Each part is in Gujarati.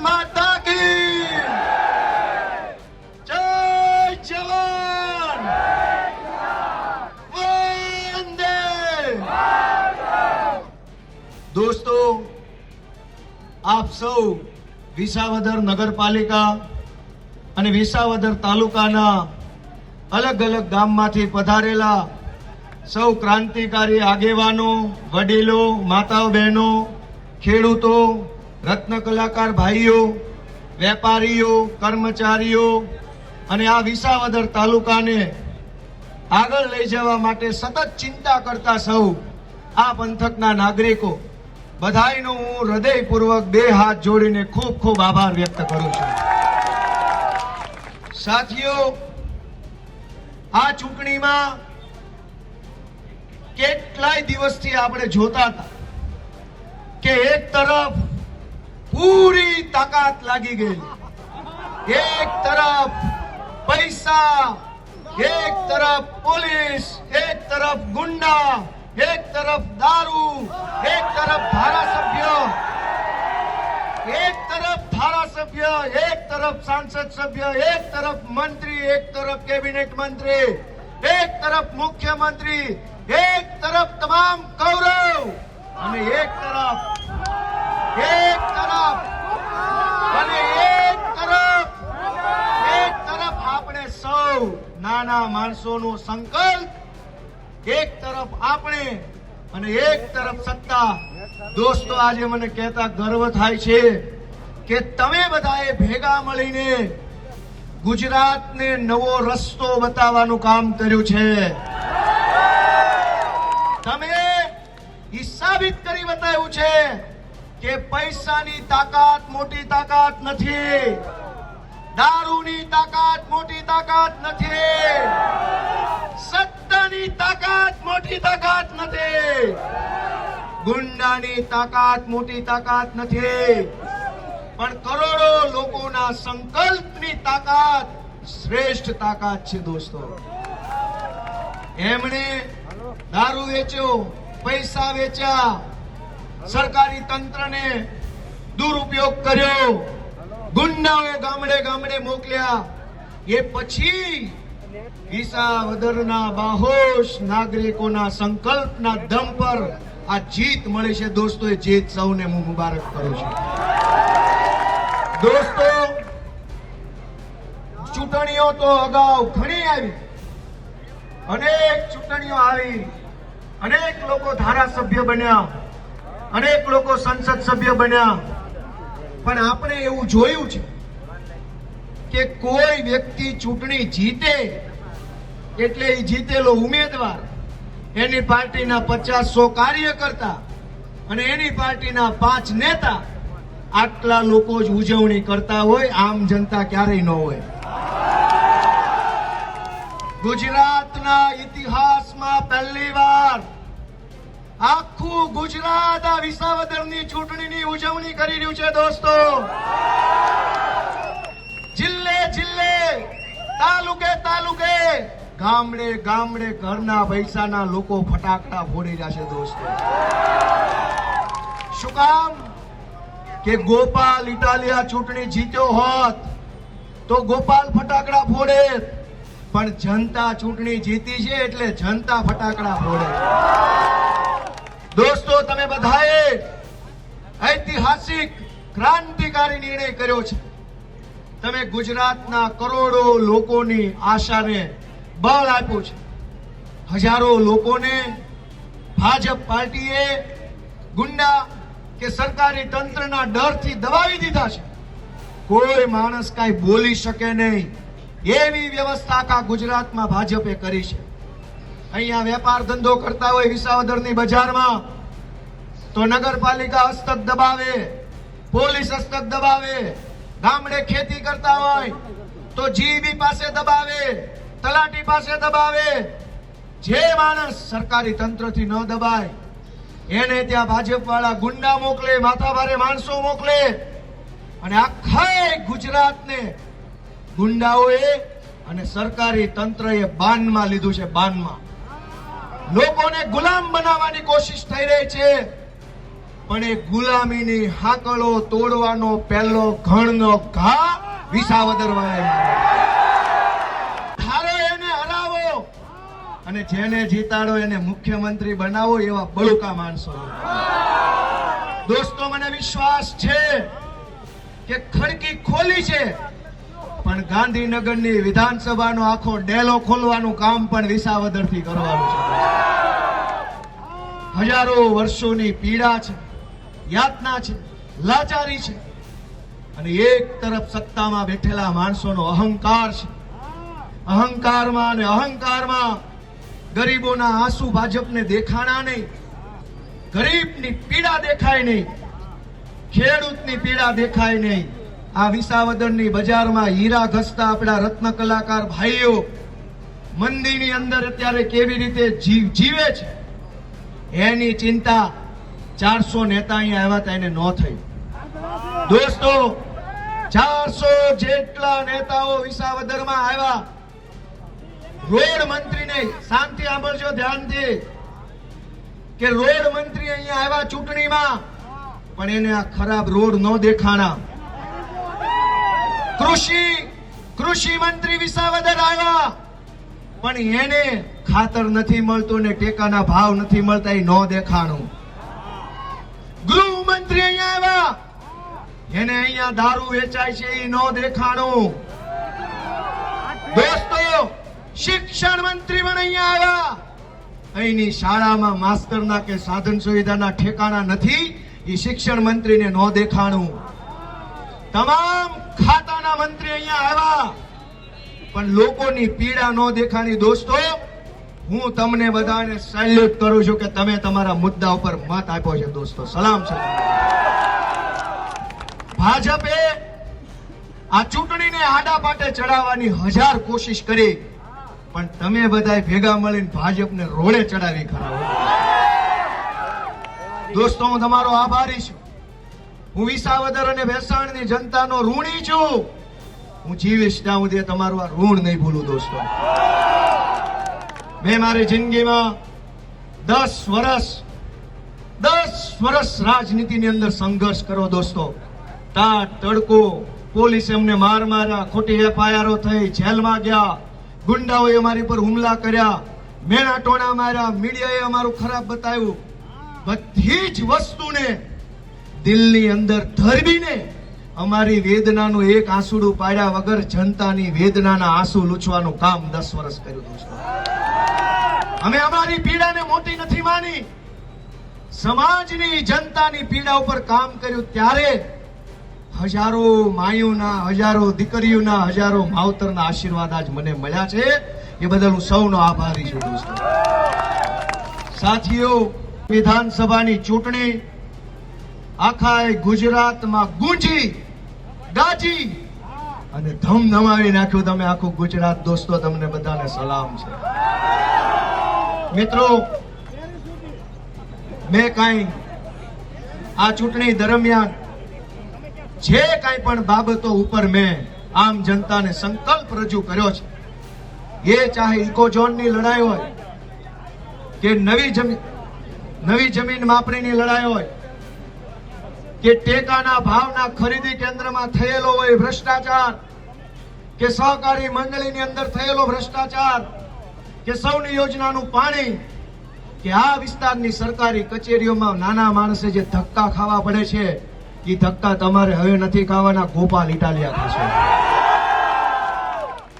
माता की जय जवान वंदे। दोस्तों, आप सौ विसावदर नगरपालिका અને વિસાવદર તાલુકાના અલગ અલગ ગામમાંથી પધારેલા સૌ ક્રાંતિકારી આગેવાનો, વડીલો, માતાઓ, બહેનો, ખેડૂતો, રત્ન કલાકાર ભાઈઓ, વેપારીઓ, કર્મચારીઓ અને આ વિસાવદર તાલુકાને આગળ લઈ જવા માટે સતત ચિંતા કરતા સૌ આ પંથકના નાગરિકો બધાયનો હું હૃદયપૂર્વક બે હાથ જોડીને ખૂબ ખૂબ આભાર વ્યક્ત કરું છું। સાથીઓ, આ ચૂંટણીમાં કેટલાય દિવસથી આપણે જોતા હતા કે એક તરફ પૂરી તાકાત લાગી ગઈ, એક તરફ પૈસા, એક તરફ પોલીસ, એક તરફ ગુંડા, એક તરફ દારૂ, એક તરફ ધારાસભ્ય, एक तरफ धारासभ्य, एक तरफ सांसद सभ्य, एक तरफ मंत्री, एक तरफ कैबिनेट मंत्री, एक तरफ मुख्यमंत्री, एक तरफ तमाम गौरव અને એક તરફ આપણે સૌ નાના માણસોનો સંકલ્પ, એક તરફ આપણે અને એક તરફ સત્તા। દોસ્તો, આજે મને કહેતા ગર્વ થાય છે કે તમે બધાએ ભેગા મળીને ગુજરાતને નવો રસ્તો બતાવવાનું કામ કર્યું છે। તમે એ સાબિત કરી બતાવ્યું છે કે પૈસાની તાકાત મોટી તાકાત નથી, દારૂની તાકાત મોટી તાકાત નથી, સત્તાની તાકાત મોટી તાકાત નથી, ગુંડાની તાકાત મોટી તાકાત નથી, પણ કરોડો લોકોના સંકલ્પની તાકાત શ્રેષ્ઠ તાકાત છે। દોસ્તો, એમણે દારૂ વેચ્યો, પૈસા વેચ્યા, સરકારી તંત્રને દુરુપયોગ કર્યો, ગુંડાઓએ ગામડે ગામડે મોકલ્યા। એ પછી વિસાવદરના બાહોશ નાગરિકોના સંકલ્પના દમ પર આ જીત મળી છે। દોસ્તો, એ જીત સૌને હું મુબારક કરું છું। દોસ્તો, ચૂંટણીઓ તો અગાઉ ઘણી આવી, અનેક ચૂંટણીઓ આવી, અનેક લોકો ધારાસભ્ય બન્યા, અનેક લોકો સંસદ સભ્ય બન્યા, પણ આપણે એવું જોયું છે કે કોઈ વ્યક્તિ ચૂંટણી જીતે એટલે એ જીતેલો ઉમેદવાર, એની પાર્ટીના 50-100 કાર્યકર્તા અને એની પાર્ટીના 5 નેતા, આટલા લોકો જ ઉજવણી કરતા હોય, આમ જનતા ક્યારેય ન હોય। ગુજરાતના ઇતિહાસમાં પહેલીવાર આખું ગુજરાત આ વિસાવદરની ચૂંટણીની ઉજવણી કરી રહ્યું છે। દોસ્તો, જિલ્લે જિલ્લે, તાલુકે તાલુકે, ગામડે ગામડે ઘરના પૈસાના લોકો ફટાકડા ફોડી રહ્યા છે। દોસ્તો, શું કામ? કે ગોપાલ ઇટાલિયા ચૂંટણી જીત્યો હોત તો ગોપાલ ફટાકડા ફોડે, પણ જનતા ચૂંટણી જીતી છે એટલે જનતા ફટાકડા ફોડે। દોસ્તો, તમે બધાએ ઐતિહાસિક ક્રાંતિકારી નિર્ણય કર્યો છે। તમે ગુજરાતના કરોડો લોકોની આશાને બળ આપ્યું છે। હજારો લોકોને ભાજપ પાર્ટીએ ગુંડા કે સરકારી તંત્રના ડરથી દબાવી દીધા છે। કોઈ માણસ કાંઈ બોલી શકે નહીં એવી વ્યવસ્થા આખા ગુજરાતમાં ભાજપે કરી છે। અહીંયા વેપાર ધંધો કરતા હોય વિસાવદરની બજારમાં તો નગરપાલિકા હસ્તક દબાવે, પોલીસ હસ્તક દબાવે, ગામડે ખેતી કરતા હોય તો જીબી પાસે દબાવે, તલાટી પાસે દબાવે। જે માણસ સરકારી તંત્રથી ન દબાય એને ત્યાં ભાજપ વાળા ગુંડા મોકલે, માથાભારે માણસો મોકલે અને આખા ગુજરાતને ગુંડાઓએ અને સરકારી તંત્રએ બાનમાં લીધું છે। બાનમાં લોકોને ગુલામ બનાવવાની કોશિશ થઈ રહી છે। પણ એ ગુલામીની હાકલો તોડવાનો પહેલો ઘણનો ઘા વિસાવદર હારો એને હરાવો અને જેને જીતાડો એને મુખ્યમંત્રી બનાવો એવા બળુકા માણસો. દોસ્તો, મને વિશ્વાસ છે કે ખડકી ખોલી છે, પણ ગાંધીનગરની વિધાનસભાનો આખો ડેલો ખોલવાનું કામ પણ વિસાવદરથી કરવાનું છે. હજારો વર્ષોની પીડા છે, યાતના છે, લાચારી છે, અને એક તરફ સત્તામાં બેઠેલા માણસોનો અહંકાર છે. અહંકારમાં અને અહંકારમાં ગરીબોના આંસુ ભાજપને દેખાણા નહીં, ગરીબની પીડા દેખાય નહીં, ખેડૂતની પીડા દેખાય નહીં. આ વિસાવદરની બજારમાં હીરા ઘસતા આપણા રત્ન કલાકાર ભાઈઓ મંદીની અંદર અત્યારે કેવી રીતે જીવે છે એની ચિંતા 400 નેતા અહીંયા આવ્યા હતા એને ન થઈ. દોસ્તો, 400 જેટલા નેતાઓ વિસાવદરમાં આવ્યા. રોડ મંત્રીને શાંતિ સાંભળજો ધ્યાનથી કે રોડ મંત્રી અહીંયા આવ્યા ચૂંટણીમાં, પણ એને આ ખરાબ રોડ ન દેખાણા. કૃષિ મંત્રી વિસાવદર આવ્યા, પણ એને ખાતર નથી મળતું ને ટેકાના ભાવ નથી મળતા, એ ન દેખાણું. ગૃહમંત્રી અહીંયા આવ્યા, એને અહીંયા દારૂ વેચાય છે એ ન દેખાણું. દોસ્તો, શિક્ષણ મંત્રી પણ અહીંયા આવ્યા, અહીંની શાળામાં માસ્તરના કે સાધન સુવિધાના ઠેકાણા નથી, એ શિક્ષણ મંત્રીને ન દેખાણું. તમામ ખાતાના મંત્રી અહીંયા આવ્યા, પણ લોકોની પીડા ન દેખાણી. દોસ્તો, હું તમને બધાને સેલ્યુટ કરું છું કે તમે તમારા મુદ્દા ઉપર મત આપ્યો છે. દોસ્તો, સલામ છે. ભાજપે આ ચૂંટણીને આડા પાટે ચડાવવાની 1000 કોશિશ કરી, પણ તમે બધા ભેગા મળીને ભાજપને રોડે ચડાવી ખરા. દોસ્તો, હું તમારો આભારી છું. હું વિસાવદર અને ભેસાણની જનતાનો ઋણી છું. હું જીવીશ ત્યાં સુધી તમારું આ ઋણ નહીં ભૂલું. દોસ્તો, મેં મારી જિંદગીમાં 10 વર્ષ રાજનીતિની અંદર સંઘર્ષ કર્યો. દોસ્તો, ટાટ તડકો, પોલીસે અમને માર્યા, ખોટી FIR થઈ, જેલમાં ગયા, ગુંડાઓએ અમારી પર હુમલા કર્યા, મેણા ટોણા માર્યા, મીડિયાએ અમારું ખરાબ બતાવ્યું. બધી જ વસ્તુને દિલની અંદર ધરબીને અમારી વેદનાનું એક આંસુડું પાડ્યા વગર જનતાની વેદનાના આંસુ લૂછવાનું કામ 10 વર્ષ કર્યું. દોસ્તો, અમે અમારી પીડાને મોટી નથી માની, સમાજની જનતાની પીડા ઉપર કામ કર્યું. ત્યારે હજારો માયુના, હજારો દીકરીઓના, હજારો માવતરના આશીર્વાદ આજ મને મળ્યા છે. એ બદલ હું સૌનો આભારી છું. દોસ્તો, સાથીઓ, વિધાનસભાની ચૂંટણી આખા ગુજરાતમાં ગુંજી ગાજી અને ધમધમાવી નાખ્યું. તમે આખું ગુજરાત. દોસ્તો, તમને બધાને સલામ છે. મિત્રો, મેં કાંઈ આ ચૂંટણી દરમિયાન જે કાંઈ પણ બાબતો ઉપર મેં આમ જનતાને સંકલ્પ રજૂ કર્યો છે, એ ચાહે ઇકોઝોનની લડાઈ હોય કે નવી જમીન માપણીની લડાઈ હોય કે ટેકાના ભાવના ખરીદી કેન્દ્રમાં થયેલો હોય ભ્રષ્ટાચાર, કે સહકારી મંડળીની અંદર થયેલો ભ્રષ્ટાચાર, કે સૌની યોજનાનું પાણી, કે આ વિસ્તારની સરકારી કચેરીઓમાં નાના માણસે જે ધક્કા ખાવા પડે છે, એ ધક્કા તમારે હવે નથી ખાવાના, ગોપાલ ઇટાલિયા થશે.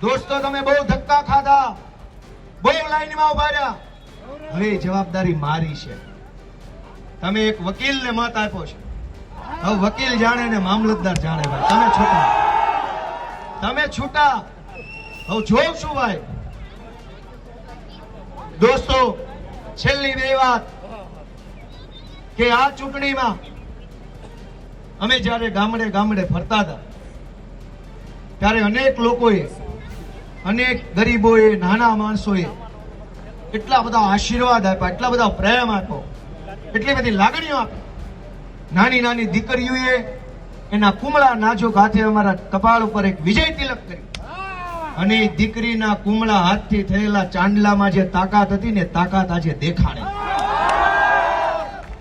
દોસ્તો, તમે બહુ ધક્કા ખાધા, બહુ લાઈનમાં ઉભા રહ્યા. હવે જવાબદારી મારી છે. તમે એક વકીલને મત આપ્યો છે. હવે વકીલ જાણે ને મામલતદાર જાણે. ભાઈ, તમે છૂટા. હવે જોઉં છું ભાઈ. દોસ્તો, છેલ્લી બે વાત કે આ ચૂંટણીમાં અમે જયારે ગામડે ફરતા હતા ત્યારે અનેક લોકોએ, અનેક ગરીબોએ, નાના માણસોએ એટલા બધા આશીર્વાદ આપ્યા, એટલા બધા પ્રેમ આપ્યો, એટલી બધી લાગણીઓ આપી. નાની નાની દીકરીઓએ એના કુમળા નાજુક હાથે અમારા કપાળ ઉપર એક વિજય તિલક કરી, અને દીકરીના કુમળા હાથથી થયેલા ચાંદલામાં જે તાકાત હતી ને તાકાત આજે દેખાણે.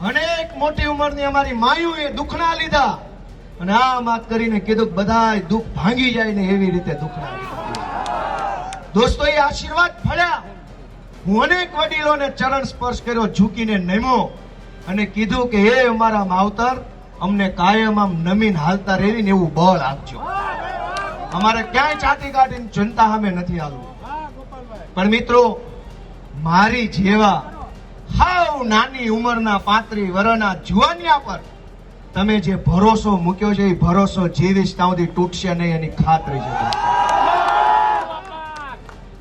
અનેક મોટી ઉંમરની અમારી માયુએ દુખણા લીધા અને આમ વાત કરીને કીધું કે બધાય દુઃખ ભાંગી જાય ને એવી રીતે દુખણા લીધા. દોસ્તો, એ આશીર્વાદ ફળ્યા. હું અનેક વડીલોને ચરણ સ્પર્શ કર્યો, ઝૂકીને નમ્યો અને કીધું કે હે અમારા માવતર, અમને કાયમ આમ નમીન હાલતા રહેવી ને એવું બળ આપજો. અમારે ક્યાંય છાતી કાઢીને જનતા સામે નથી હાલવું. પણ મિત્રો, મારી જેવા હાવ નાની ઉંમરના 35 વર્ષના જુવાનિયા પર તમે જે ભરોસો મૂક્યો છે એ ભરોસો જીવીશ ત્યાં સુધી તૂટશે નહીં, એની ખાતરી છે.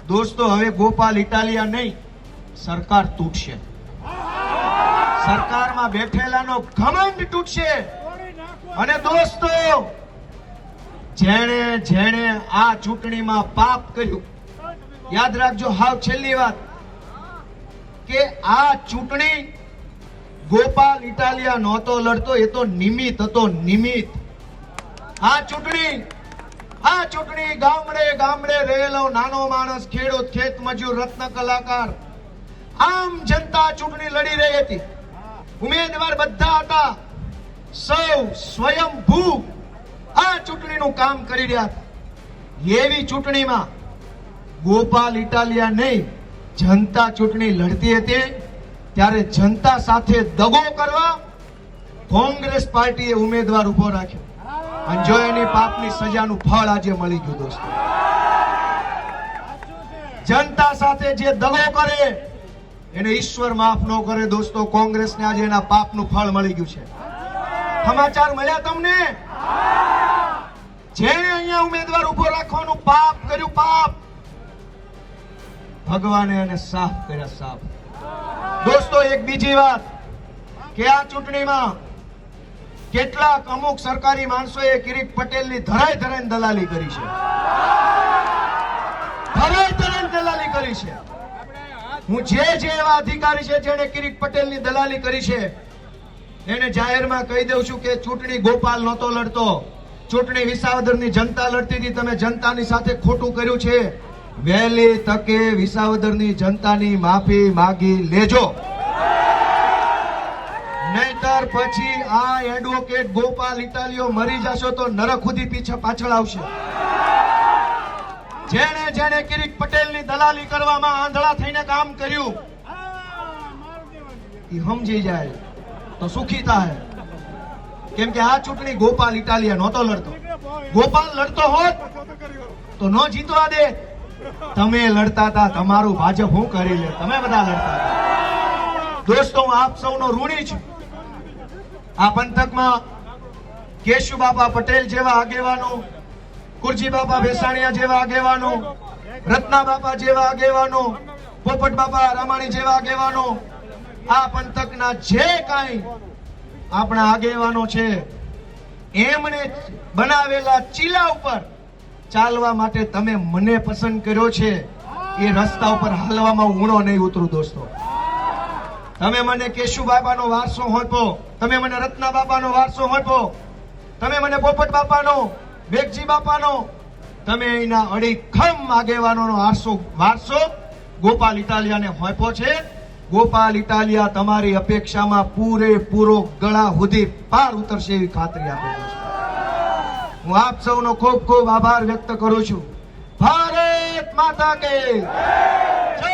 દોસ્તો, હવે ગોપાલ ઇટાલિયા નહીં, સરકાર તૂટશે. સરકારમાં બેઠેલાનો ઘમંડ તૂટશે. અને દોસ્તો, જેણે જેણે આ ચૂંટણીમાં પાપ કર્યું, યાદ રાખજો, હાવ છેલ્લી વાત, કે આ ચૂંટણી ગોપાલ ઇટાલિયા નહોતો લડતો, એ તો નિમિત્ત હતો, નિમિત્ત. આ ચૂંટણી ગામડે ગામડે રહેલો નાનો માણસ, ખેડૂત, ખેત મજૂર, રત્ન કલાકાર, આમ જનતા ચૂંટણી લડી રહી હતી. ઉમેદવાર બધા હતા, સૌ સ્વયંભૂ આ ચૂંટણીનું કામ કરી રહ્યા હતા. એવી ચૂંટણીમાં ગોપાલ ઇટાલિયા નહીં, જનતા ચૂંટણી લડતી હતી. ત્યારે જનતા સાથે દગો કરવા કોંગ્રેસ પાર્ટીએ ઉમેદવાર ઉભો રાખ્યો અને જો એની પાપની સજાનું ફળ આજે મળી ગયું. દોસ્તો, જનતા સાથે જે દગો કરે એને ઈશ્વર માફ ન કરે. દોસ્તો, કોંગ્રેસને આજે એના પાપનું ફળ મળી ગયું છે. સમાચાર મળ્યા તમને? જેણે અહીંયા ઉમેદવાર ઉભો રાખવાનું પાપ કર્યું, પાપ, ભગવાને એને સાફ કર્યા, સાફ. દોસ્તો, એક બીજી વાત કે આ ચૂંટણીમાં કેટલાક અમુક સરકારી માણસોએ કિરીટ પટેલની ધરાય ધરાઈને દલાલી કરી છે. ધરાય ધરાઈને દલાલી કરી છે. હું જે એવા અધિકારી છે જેને કિરીટ પટેલની દલાલી કરી છે એને જાહેરમાં કહી દઉં છું કે ચૂંટણી ગોપાલ નહોતો લડતો, ચૂંટણી વિસાવદરની જનતા લડતી હતી. તમે જનતાની સાથે ખોટું કર્યું છે. વહેલી તકે વિસાવદરની જનતાની માફી માંગી લેજો, નહીતર પછી આ એડવોકેટ ગોપાલ ઇટાલિયો મરી જશો તો નરક સુધી પીછે પાછળ આવશે. જેણે જેણે કિરીટ પટેલની દલાલી કરવામાં આંધળા થઈને કામ કર્યું એ સમજી જાય તો સુખી થાય. કેમ કે આ ચૂંટણી ગોપાલ ઇટાલિયા નહોતો લડતો. ગોપાલ લડતો હોત તો ન જીતવા દે. તમે લડતા હતા, તમારું ભાજપ હું કરી લે, તમે બધા લડતા હતા. દોસ્તો, હું આપ સૌનો ઋણી છું. આ પંથકમાં કેશુ બાપા પટેલ જેવા આગેવાનો, કુરજી બાપા ભેસાણીયા જેવા આગેવાનો, રત્ના બાપા જેવા આગેવાનો, પોપટ બાપા રામાણી જેવા આગેવાનો, આ પંથકના જે કાંઈ આપણા આગેવાનો છે એમણે બનાવેલા ચીલા ઉપર ચાલવા માટે તમે મને પસંદ કર્યો છે. એ રસ્તા ઉપર હાલવામાં ઊણો નહીં ઉતરું. દોસ્તો, તમે મને કેશુ બાપાનો વારસો હોપો, તમે મને રત્ના બાપાનો વારસો હોપો, તમે મને પોપટ બાપાનો, બેગજી બાપાનો, તમે એના અડીખમ આગેવાનોનો વારસો ગોપાલ ઇટાલિયાને હોપો છે. ગોપાલ ઇટાલિયા તમારી અપેક્ષામાં પૂરેપૂરો ગળા સુધી પાર ઉતરશે એવી ખાતરી આપે છે. હું આપ સૌનો ખૂબ ખૂબ આભાર વ્યક્ત કરું છું. ભારત માતા કે જય.